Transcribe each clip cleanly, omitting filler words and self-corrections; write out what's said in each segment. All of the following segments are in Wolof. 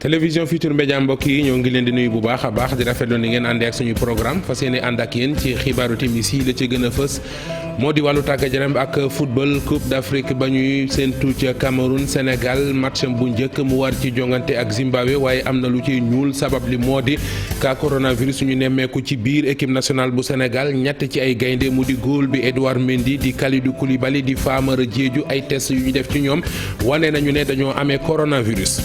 télévision Futurs Médias mbokk yi ñoo ngi leen di nuyu bu baax a baax di rafetlu ni ngeen àndee ak suñu programme fas yéene ànd ak yéen ci xibaaru timis yi la ci gën a fës moo di wàllu tàggat yaram ak football coupe d'Afrique ba ñuy séentu ca Cameroun Sénégal matcham bu njëkk mu war ci jongante ak Zimbabwe waaye am na lu ci ñuul sabab li moo di ka coronavirus ñu nemmeeku ci biir équipe nationale bu Sénégal ñett ci ay gaynde mu di góol bi Edouard Mendy di Kalidou Koulibaly di Famara Diédhiou ay test yu ñu def ci ñoom wane nañu ne dañoo amee coronavirus.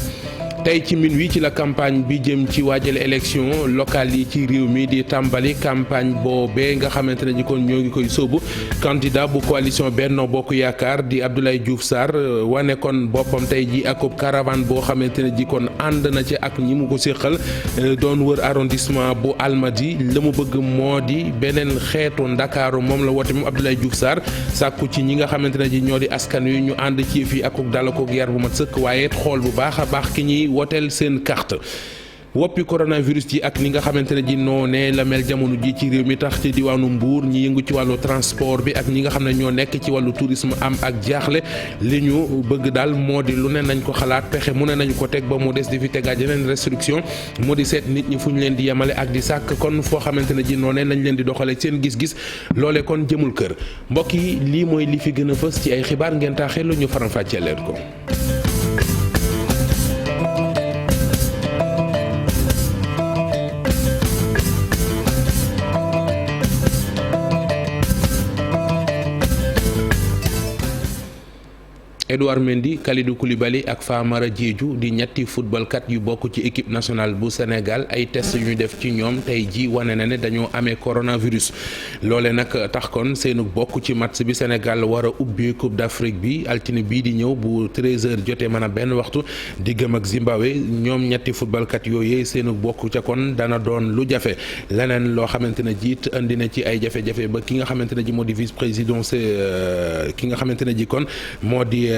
tey ci minuit ci la campagne bi jëm ci waajale élection locale yi ci réew mi di tàmbali campagne boobee nga xamante ne ji kon ñoo ngi koy sóobu candidat bu coalition Benno Bokk Yaakaar di Abdoulaye Diouf Sarr wane kon boppam tey ji ak caravane boo xamante ne ji kon ànd na ci ak ñi mu ko séqal doon wër arrondissement bu Almadi la mu bëgg moo di beneen xeetu Ndakaaru moom la woote moom Abdoulaye Diouf Sarr sàkku ci ñi nga xamante ne ji ñoo di askan wi ñu ànd ci fii ak dalakook yar bu mat sëkk waaye xool bu baax a baax ki ñuy woteel seen carte woppi coronavirus ji ak ni nga xamante ne ji noonee la mel jamono ji ci réew mi tax ci diwaanu Mbuur ñi yëngu ci wàllu transport bi ak ñi nga xam ne ñoo nekk ci wàllu tourisme am ak jaaxle li ñu bëgg daal moo di lu ne nañ ko xalaat pexe mu ne nañ ko teg ba mu des di fi tegaat yeneen restriction moo di seet nit ñi fu ñu leen di yemale ak di sàkk kon foo xamante ne ji noonee nañ leen di doxale seen gis-gis loole kon jëmul kër mbokk yi lii mooy li fi gën a fës ci ay xibaar ngeen taaxee lu ñu faram-fàccee leen ko. Edouard Mendy Kalidou Koulibaly ak Famara Diédhiou di ñetti footballkat yu bokk ci équipe nationale bu Sénégal ay test yu ñu def ci ñoom tey ji wane na ne dañoo amee coronavirus loole nag tax kon seenu bokk ci match bi Sénégal war a ubbi coupe d'Afrique bi altine bii di ñëw bu 13h jotee mën a benn waxtu diggam ak Zimbabwe ñoom ñetti footballkat yooyu seenu bokk ca kon dana doon lu jafe leneen loo xamante ne jiit indi na ci ay jafe-jafe ba ki nga xamante ne ji moo di vice-président ki nga xamante ne ji kon moo di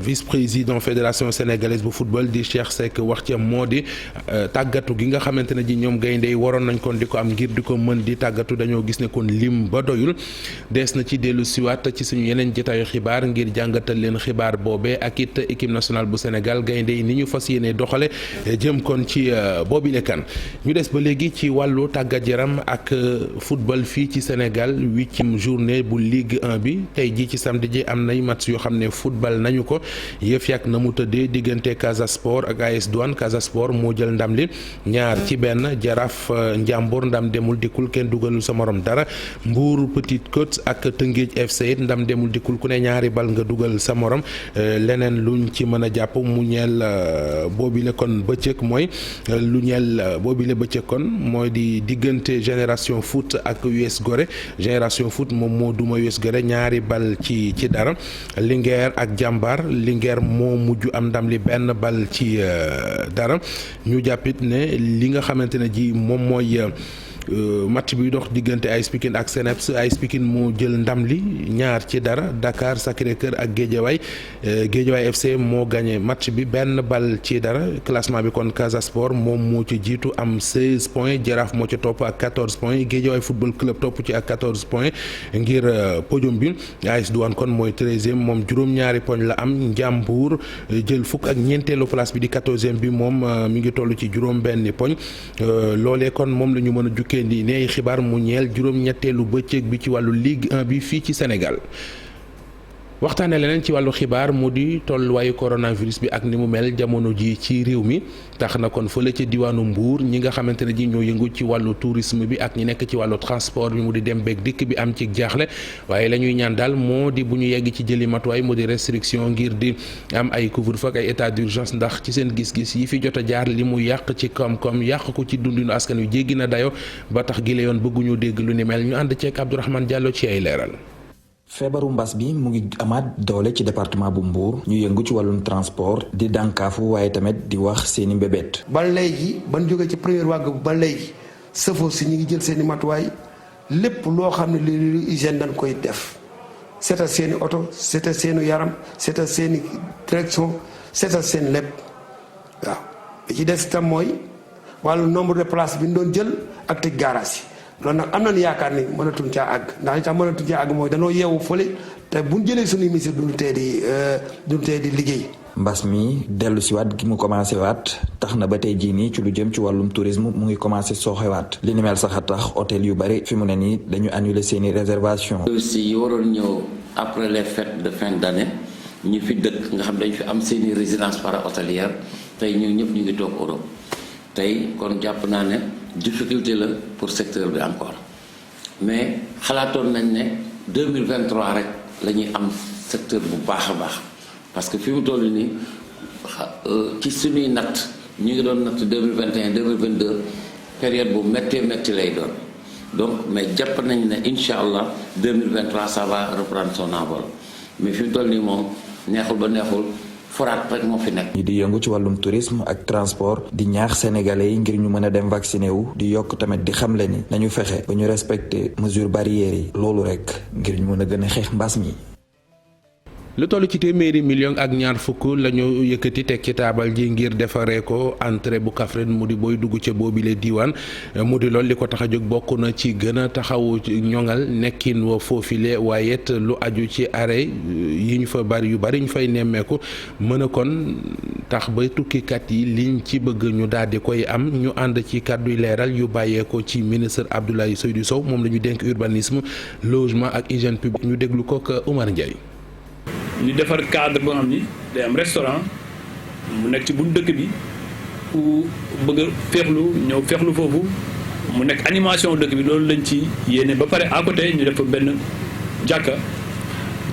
vice-président fédération sénégalaise bu football di Cheikh Seck wax ca moo di tàggatu gi nga xamante ne ji ñoom gaynde yi waroon nañ kon di ko am ngir di ko mën di tàggatu dañoo gis ne kon lim ba doyul dees na ci dellu siwaat ci suñu yeneen jotaayu xibaar ngir jàngatal leen xibaar boobee ak it équipe nationale bu Sénégal gaynde yi ni ñu fas yéene doxale jëm kon ci boobile kan ñu des ba léegi ci wàllu tàggat yaram ak football fii ci Sénégal 8e journée bu Ligue 1 bi tey ji ci samedi ji am nay match yoo xam ne football nañu ko yëf yàgg na mu tëddee diggante Casa Sport ak AS Douane Casa Sport moo jël ndam li 2-1 Jaraaf Njàmbur ndam demul dikkul kenn dugalul sa morom dara Mbour Petite Côte ak Tëngéej FC ndam demul dikkul ku ne 2 bal nga dugal sa morom leneen luñ ci mën a jàpp mu ñeel boobile kon bëccëg mooy lu ñeel boobile bëccëg kon mooy di diggante Génération Foot ak US Gorée Génération Foot moom moo duma US Gorée 2 bal ci dara Linguère ak Jàmbaar Linguère moo mujj am ndam li 1 bal ci dara ñu jàppit ne li nga xamante ne ji moom mooy match bi dox diggante AS Pikine ak CNEPS AS Pikine moo jël ndam li 2-0 Dakar Sacré-Cœur ak Guédiawaye FC moo gagné match bi 1 bal ci dara classement bi kon Casa Sport moom moo ci jiitu am 16 points Jaraaf moo ci topp ak 14 points Guédiawaye football club topp ci ak 14 points ngir podium bi AS Douane kon mooy 13e moom juróom-ñaari poñ la am Njàmbur jël fukk ak ñeenteelu place bi di 14e bi moom mi ngi toll ci juróom-benni poñ loolee kon moom la ñu mën a jukkee di ne ay xibaar mu ñeel juróom-ñetteelu bëccëg bi ci wàllu Ligue 1 bi fii ci Sénégal waxtaane leneen ci wàllu xibaar mu di tolluwaayu coronavirus bi ak ni mu mel jamono ji ci réew mi tax na kon fële ci diwaanu Mbuur ñi nga xamante ne ji ñoo yëngu ci wàllu tourisme bi ak ñi nekk ci wàllu transport bi mu di dem beeg dikk bi am ci jaaxle waaye la ñuy ñaan daal moo di bu ñu yegg ci jëli matuwaay mu di restriction ngir di am ay couvre-feu ak ay état d'urgence ndax ci seen gis-gis yi fi jot a jaar li mu yàq ci koom-koom yàq ko ci dundinu askan wi jéggi na dayo ba tax gi la yoon bëgguñu dégg lu ni mel ñu ànd ceeg Abdourahmane Diallo ci ay leeral. feebaru mbas bi mu ngi amaat doole ci département bu Mbour ñu yëngu ci wàllum transport di dànkaafu waaye tamit di wax seeni mbébét. ba léegi ban jógee ci première vague ba léegi sëfoo si ñu ngi jël seeni matuwaay lépp loo xam ne li hygiène dañ koy def seetal seeni oto seetal seeni yaram seetal seeni direction seetal seen lépp waaw li ci des itam mooy wàllu nombre de places bi ñu doon jël ak tëj garage yi loolu nag am nañu yaakaar ni mënatuñ caa àgg ndax li tax mënatuñ caa àgg mooy danoo yeewu fële te buñ jëlee suñuy mesures duñu tee di liggéey. mbas mi dellu si waat gi mu commencé waat tax na ba tey jii nii ci lu jëm ci wàllum tourisme mu ngi commencé sooxewaat li ni mel sax a tax hôtel yu bari fi mu ne nii dañu annuler seeni réservation. aussi yi waroon ñëw après les fêtes de fin d'année ñu fi dëkk nga xam dañu fi am seeni résidence para-hôtelière tey ñoo ñëpp ñu ngi toog Europe tey kon jàpp naa ne difficulté la pour secteur bi encore mais xalaatoon nañ ne 2023 rek la ñuy am secteur bu baax a baax. parce que fi mu toll nii ci suñuy natt ñu ngi doon natt 2021 2022 période bu métti lay doon donc mais jàpp nañ ne incha allah 2023 ça va reprendre son envol mais fi mu toll nii moom neexul ba neexul foraat rek moo fi nekk. ñi di yëngu ci wàllum tourisme ak transport di ñaax sénégalais yi ngir ñu mën a dem vacciné wu di yokk tamit di xamle ni nañu fexe ba ñu respecté mesures barrières yi loolu rek ngir ñu mën a gën a xeex mbas mi. lu toll ci téeméeri million ak ñaar fukk la ñu yëkkati teg ci taabal ji ngir defaree ko entrée bu Kaffrine mu di booy dugg ca boobile diwaan mu di lool li ko tax a jóg bokk na ci gën a taxawu ñoŋal nekkin wa foofile waaye it lu aju ci arrêt yi ñu fa bari yu bari ñu fay nemmeeku mën a kon tax ba tukkikat yi liñ ci bëgg ñu daal di koy am ñu ànd ci kàdduy leeral yu bàyyeekoo ci ministre Abdoulaye Seydou Sow moom la ñu dénk urbanisme logement ak hygiène publique ñu déglu ko ak Oumar Ndiaye. ñu defar cadre boo xam ni day am restaurant mu nekk ci buntu dëkk bi ku bëgg a féexlu ñëw féexlu foofu mu nekk animation dëkk bi loolu lañ ci yéene ba pare à côté ñu def fa benn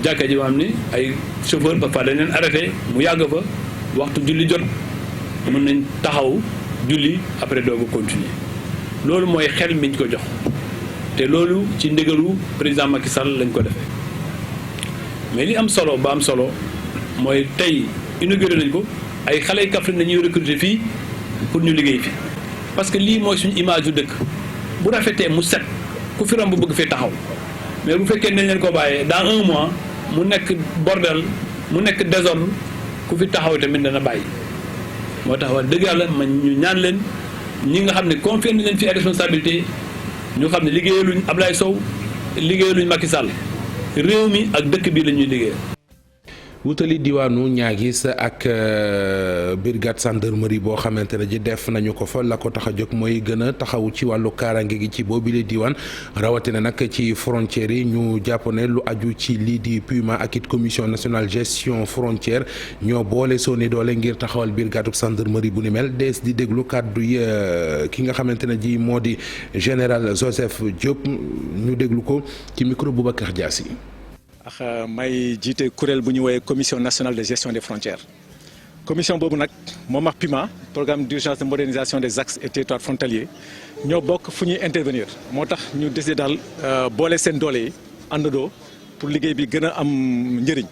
jàkka ji boo xam ni ay chauffeur ba fa dañ leen arrêté mu yàgg fa waxtu julli jot mën nañ taxaw julli après doogu continuer loolu mooy xel mi ñu ko jox te loolu ci ndigalu président Macky Sall lañ ko defee. mais li am solo ba am solo mooy tey inauguré nañ ko ay xale yu Kaffrine nañuy recruter fii pour ñu liggéey fi parce que lii mooy suñu image yu dëkk bu rafetee mu set ku fi romb bu bëgg fee taxaw mais bu fekkee nañ leen ko bàyyee dans un mois mu nekk bordel mu nekk désordre ku fi taxaw tamit dana bàyyi moo tax wax dëgg yàlla man ñu ñaan leen ñi nga xam ne confié nañ leen fi ay responsabilité ñu xam ne liggéeyaluñ Ablaye Sow liggéeyaluñ Macky Sall réew mi ak dëkk bi la ñuy liggéey. wutali diwaanu Niaguis ak brigade gendarmerie boo xamante ne ji def nañu ko fa la ko tax a jóg mooy gën a taxawu ci wàllu kaaraange gi ci boobile diwaan rawatina nag ci frontières yi ñu jàpp ne lu aju ci lii di PUMA ak it commission nationale gestion frontière ñoo boole sooni doole ngir taxawal brigade gendarmerie bu ni mel dees di déglu kàddu yi ki nga xamante ne ji moo di général Joseph Diop ñu déglu ko ci micro Boubacar Diassi. may jiite kuréel bu ñu woowee commission nationale de gestion des frontières commission boobu nag moom ak PUMA programme d'urgence de modernisation des axes et territoires frontaliers ñoo bokk fu ñuy intervenir moo tax ñu décidé daal boole seen doole yi àndandoo pour liggéey bi gën a am njëriñ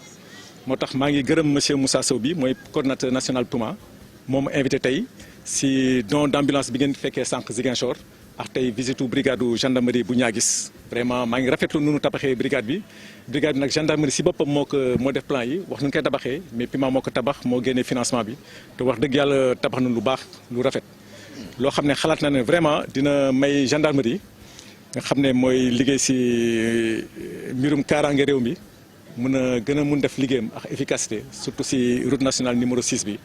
moo tax maa ngi gërëm monsieur Moussa Sow bi mooy coordonnateur national PUMA moom invité tey si don d'ambulance bi ngeen fekkee sànq Ziguinchor ak tey visite brigade gendarmerie bu Niaguis vraiment maa ngi rafetlu nu nu tabaxee brigade bi nag gendarmerie si boppam moo def plan yi wax nu ñu koy tabaxee mais PUMA moo ko tabax moo génnee financement bi te wax dëgg yàlla tabax na lu baax lu rafet loo xam ne xalaat na ne vraiment dina may gendarmerie nga xam ne mooy liggéey si mbirum kaaraange réew mi gën a mun def liggéeyam ak efficacité surtout si route nationale numéro 6 bi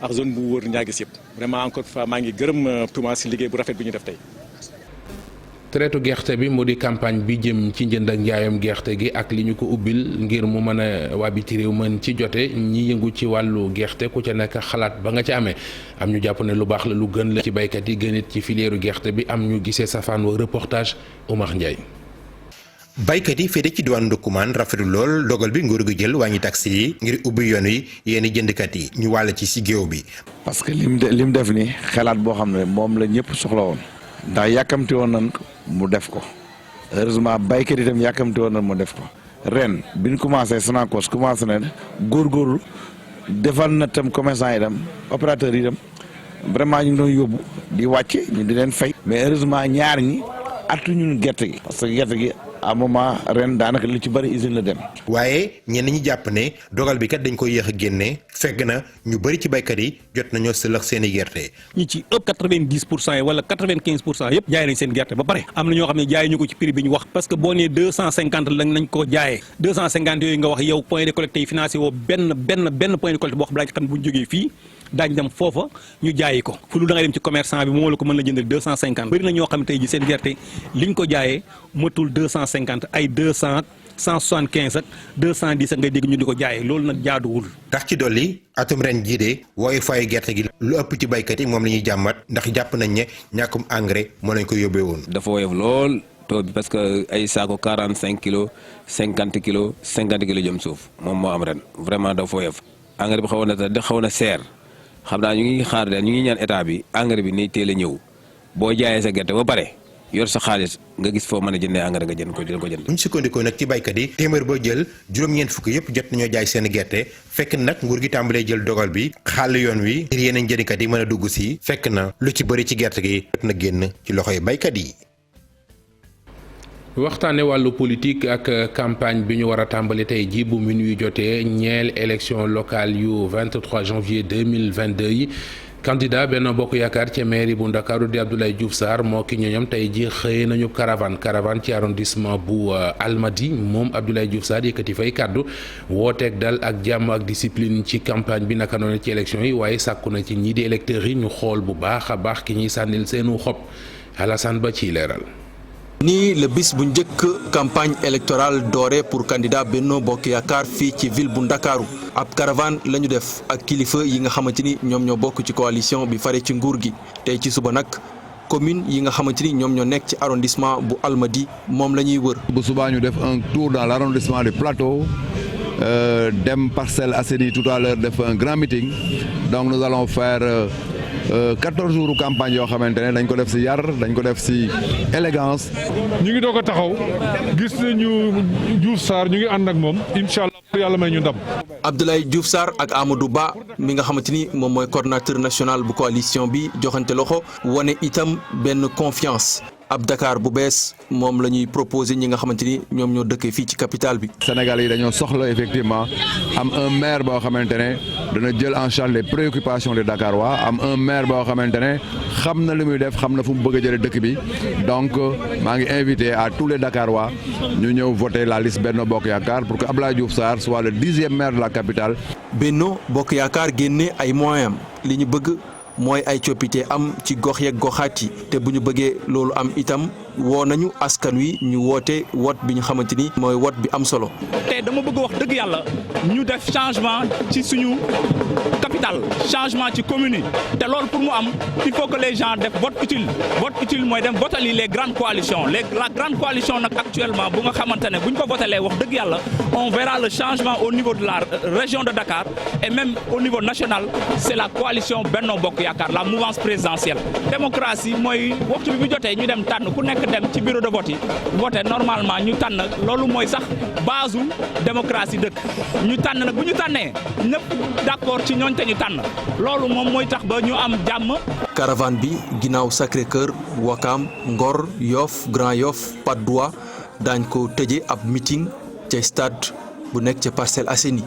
ak zone bu wër Niaguis yëpp vraiment encore une fois maa ngi gërëm PUMA si liggéey bu rafet bi ñu def tey. traite gerte bi mu di campagne bi jëm ci njënd ak njaayam gerte gi ak li ñu ko ubbil ngir mu mën a waa biti réew mën ci jote ñi yëngu ci wàllu gerte ku ca nekk xalaat ba nga ca amee am ñu jàpp ne lu baax la lu gën la ci baykat yi gën it ci filière gerte bi am ñu gisee safaan wa reportage Oumar Ndiaye. baykat yi féete ci diwaanu Ndoukoumane rafetlu lool dogal bi nguur gi jël wàññi taxi yi ngir ubbi yoon yi yenn jëndkat yi ñu wàll ci si géew bi. parce que lim def ni xalaat boo xam ne moom la ñëpp soxla woon ndax yàkkamti woon nañ mu def ko heureusement baykat yi itam yàkkamti woon nañ mu def ko ren bi ñu commencé Sonacos commencé na góorgóorlu defal na tam commerçant yi tam opérateurs yi tam vraiment ñu ngi doon yóbbu di wàcce ñu di leen fay. mais heureusement ñaar ñi attuñu gerte gi parce que gerte gi à moment ren daanaka li ci bëri usine la dem. waaye ñenn ñi jàpp ne dogal bi kat dañ koy yéex a génne fekk na ñu bëri ci baykat yi jot nañoo sëlëx seen i gerte. ñi ci ëpp 90% yi wala 95% yëpp jaay nañ seen gerte ba pare am na ñoo xam ne jaay ñu ko ci prix bi ñu wax parce que boo nee 250 lañ nañ ko jaayee 250 yooyu nga wax yow point de collecte yi financé woo benn point de collecte boo xam ne xam ne bu ñu jógee fii daañu dem foofa ñu jaayi ko fu lu da ngay dem ci commerçant bi moo la ko mën la jëndal 250 bëri na ñoo xam ne tey ji seen gerte liñ ko jaayee matul 250 ay 200 175 ak 210 ak ngay dégg ñu di ko jaayee loolu nag jaaduwul. tax ci dolli atum ren jii de wooyu faayu gerte gi lu ëpp ci baykat yi moom la ñuy jàmmat ndax jàpp nañ ne ñàkkum engrais moo lañ ko yóbbee woon. dafa woyof lool taw bi parce que ay saako 45 kilos 50 kilos 50 kilos jëm suuf moom moo am ren vraiment dafa woyof engrais bi xaw na seer. xam naa ñu ngi xaar ñu ngi ñaan état bi engrais bi nay teel a ñëw boo jaayee sa gerte ba pare yor sa xaalis nga gis foo mën a jëndee engrais nga jënd ko jënd. bu ñu sukkandikoo nag ci baykat yi téeméer boo jël juróom-ñeent fukk yëpp jot nañoo jaay seen gerte fekk nag nguur gi tàmbalee jël dogal bi xàll yoon wi ngir yeneen jëndkat yi mën a dugg si fekk na lu ci bëri ci gerte gi jot na génn ci loxoy baykat yi. waxtaane wàllu politique ak campagne bi ñu war a tàmbali tey ji bu minuit jotee ñeel élection locale yu 23 janvier 2022 yi candidat Benno Bokk Yaakaar ci mairie bu Ndakaaru di Abdoulaye Diouf Sarr moo ki ñoñom tey ji xëy nañu caravane ci arrondissement bu Almadies moom Abdoulaye Diouf Sarr yëkkati fay kàddu wooteeg dal ak jàmm ak discipline ci campagne bi naka noonu ci élection yi waaye sàkku na ci ñii di électeurs yi ñu xool bu baax a baax ki ñuy sànnil seenu xob Alassane Ba ciy leeral. nii la bis bu njëkk campagne électorale doore pour candidat Benno Bokk Yaakaar fii ci ville bu Ndakaaru ab caravane la ñu def ak kilifa yi nga xamante ni ñoom ñoo bokk ci coalition bi fare ci nguur gi tey ci suba nag commune yi nga xamante ni ñoom ñoo nekk ci arrondissement bu Almadies moom la ñuy wër. bu subaa ñu def un tour dans l' arrondissement du Plateau dem Parcelles Assainies tout à l'heure def un grand meeting donc nous allons faire 14 jours campagne yoo xamante ne dañ ko def ci yar dañ ko def ci élégance. ñu ngi doog a taxaw gis nañu Diouf Sarr ñu ngi ànd ak moom incha allah pour yàlla may ñu ndam. Abdoulaye Diouf Sarr ak Amadou Ba mi nga xamante ni moom mooy coordonnateur national bu coalition bi joxante loxo wane itam benn confiance. ab Dakar bu bees moom la ñuy proposé ñi nga xamante ni ñoom ñoo dëkkee fii ci capitale bi. Sénégal yi dañoo soxla effectivement am un maire boo xamante ne dana jël en charge les préoccupations des Dakarois am un maire boo xamante ne xam na li muy def xam na fu mu bëgg a jëlee dëkk bi donc maa ngi invité à tous les Dakarois ñu ñëw voter la liste Benno Bokk Yaakaar pour que Abdoulaye Diouf Sarr soit le 10e maire de la capitale. Benno Bokk Yaakaar génne ay moyens am li ñu bëgg. mooy ay coppite am ci gox yeeg goxaat yi te bu ñu bëggee loolu am itam woo nañu askan wi ñu woote wot bi ñu xamante ni mooy wot bi am solo. te dama bëgg wax dëgg yàlla ñu def changement ci suñu capitale changement ci commune yi te loolu pour mu am il faut que les gens def vote utile mooy dem votali les grandes coalitions la grande coalition nag actuellement bu nga xamante ne bu ñu ko votalee wax dëgg yàlla on verra le changement au niveau de la région de Dakar et même au niveau national c'est la coalition Benno Bokk Yaakaar la mouvance présidentielle. démocratie mooy waxtu bi bu jotee ñu dem tànn ku nekk dem ci bureau de vote yi voté normalement ñu tànn loolu mooy sax base u démocratie dëkk ñu tànn nag bu ñu tànnee ñëpp d'accord ci ñooñ te ñu tànn loolu moom mooy tax ba ñu am jàmm. caravane bi ginnaaw Sacré-Cœur Ouakam Ngor Yoff Grand Yoff Patte d'Oie daañ ko tëje ab meeting ca stade bu nekk ca Parcelles Assainies.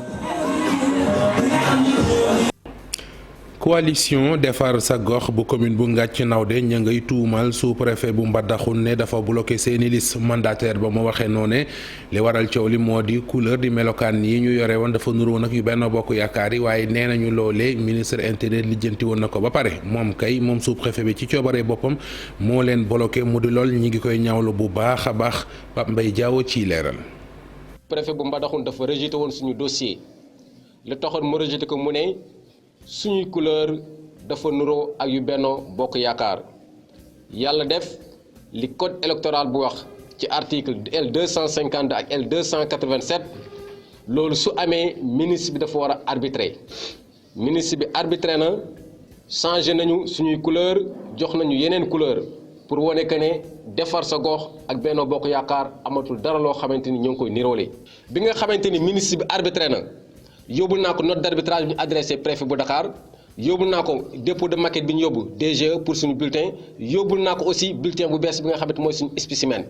coalition defar sa gox bu commune bu Ngathie Naoudé ña ngay tuumal sous-préfet bu Mbadakhoune ne dafa bloqué seeni liste mandataire ba mu waxee noone li waral coow li moo di couleur di melokaan yi ñu yore woon dafa nuroo nag yu Benno Bokk Yaakaar yi waaye nee nañu loolee ministre intérieur lijjanti woon na ko ba pare moom sous-préfet bi ci coobaree boppam moo leen bloqué mu di lool ñi ngi koy ñaawlu bu baax a baax Pape Mbaye Diawo ciy leeral. préfet bu Mbadakhoune dafa rejeté woon suñu dossier li taxoon mu rejeté ko mu ne suñuy couleur dafa nuroo ak yu Benno Bokk Yaakaar yàlla def li code électoral bu wax ci article L252 ak L287 loolu su amee ministre bi dafa war a arbitrer ministre bi arbitré na changé nañu suñuy couleur jox nañu yeneen couleur pour wane que ne defar sa gox ak Benno Bokk Yaakaar amatul dara loo xamante ni ñoo ngi koy niroole bi nga xamante ni ministre bi arbitré na yóbbul naa ko note d'arbitrage bi ñu adressé préfet bu Dakar yóbbul naa ko dépôt de maquette bi ñu yóbbu DGE pour suñu bulletin yóbbul naa ko aussi bulletin bu bees bi nga xamante mooy suñu spécimen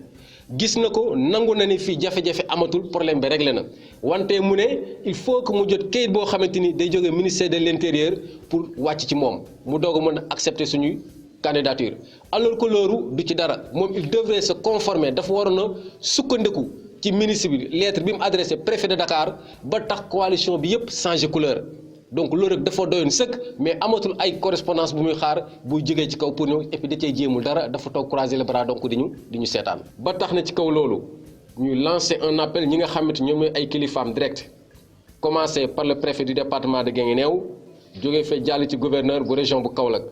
gis na ko nangu na ni fii jafe-jafe amatul problème bi réglé na wante mu ne il faut que mu jot kayit boo xamante ni day jógee ministère de l'intérieur pour wàcc ci moom mu doog a mën a accepter suñuy candidature alors que loolu du ci dara moom il devrait se conformer dafa waroon a sukkandiku ci ministre bi lettre bi mu adressé préfet de Dakar ba tax coalition bi yëpp changé couleur donc loolu rek dafa doyoon sëkk mais amatul ay correspondance bu muy xaar buy jógee ci kaw pour ñëw et puis da cee jéemul dara dafa toog croiser les bras donc di ñu seetaan. ba tax na ci kaw loolu ñuy lancer un appel ñi nga xamante ñoom ay kilifaam direct commencé par le préfet du département de Guinguinéo jógee fee jàll ci gouverneur bu région bu Kaolack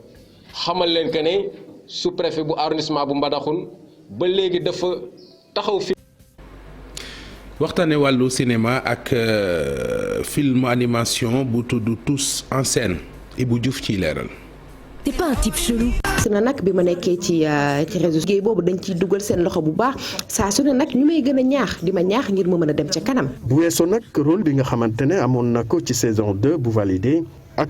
xamal leen que ne sous-préfet bu arrondissement bu Mbadakhoune ba léegi dafa taxaw fi. waxtaane wàllu cinéma ak film animation bu tudd Tous en scène Ibou Diouf ciy leeral. c'est pas un type chelou. su ne nag bi ma nekkee ci réseau liggéey boobu dañ ciy dugal seen loxo bu baax saa su ne nag ñu may gën a ñaax di ma ñaax ngir ma mën a dem ca kanam. bu weesoo nag rôle bi nga xamante ne amoon na ko ci saison 2 bu validé ak.